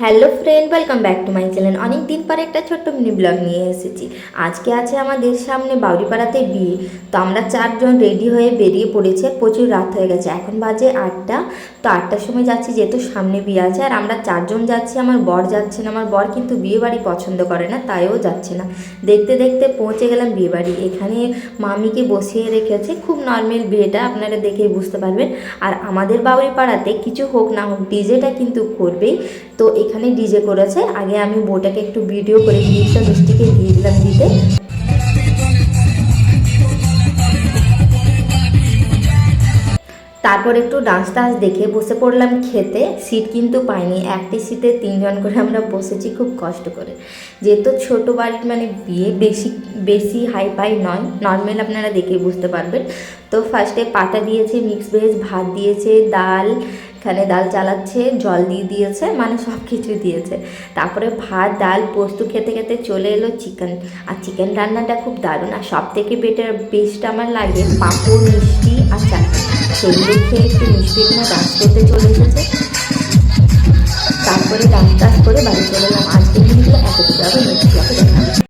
Hello friend, welcome back to my channel. অনেক দিন পরে একটা ছোট্ট মিনি ব্লগ নিয়ে এসেছি। আজকে আছে আমাদের সামনে বাউরিপাড়াতে বিয়ে। তো আমরা চারজন রেডি হয়ে বেরিয়ে পড়েছি। প্রচুর রাত হয়ে গেছে, এখন বাজে 8টা। তো 8টার সময় যাচ্ছি, যেহেতু সামনে বিয়ে আছে। আর আমরা চারজন যাচ্ছি, আমার বর যাচ্ছে না। আমার বর কিন্তু বিয়ে বাড়ি পছন্দ করে না, তাইও যাচ্ছে না। দেখতে দেখতে পৌঁছে গেলাম বিয়ে বাড়ি। এখানে মামিকে বসিয়ে রেখেছে। খুব নর্মাল বিয়েটা, আপনারা দেখেই বুঝতে পারবেন। আর আমাদের বাউরিপাড়াতে কিছু হোক না হোক ডিজেটা কিন্তু করবেই। তো এখানে ডিজে করেছে। আগে আমি বউটাকে একটু ভিডিও করে গিফটটা মিষ্টিকে দিয়ে দিলাম দিতে। তারপর একটু ডান্স টান্স দেখে বসে পড়লাম খেতে। সিট কিন্তু পাইনি, একটি সিটে 3জন করে আমরা বসেছি খুব কষ্ট করে। যেহেতু ছোটো বাড়ির মানে বিয়ে, বেশি বেশি হাই ফাই নয়, নর্মাল, আপনারা দেখেই বুঝতে পারবেন। তো ফার্স্টে পাটা দিয়েছে, মিক্স ভেজ, ভাত দিয়েছে, ডাল, এখানে ডাল চালাচ্ছে, জল দিয়ে দিয়েছে, মানে সব কিছু দিয়েছে। তারপরে ভাত, ডাল, পোস্ত খেতে খেতে চলে এলো চিকেন। আর চিকেন রান্নাটা খুব দারুণ। আর সব থেকে বেস্ট আমার লাগে পাঁপড়, মিষ্টি আর চাটনি। সেগুলো খেয়ে একটু মিষ্টি এখানে ডান্স করতে চলে এসেছে। তারপরে ডান্স টান্স করে বাড়ি চলে এলাম। আজকে কিন্তু এতটুকু, আবার নেক্সট ব্লগে দেখা।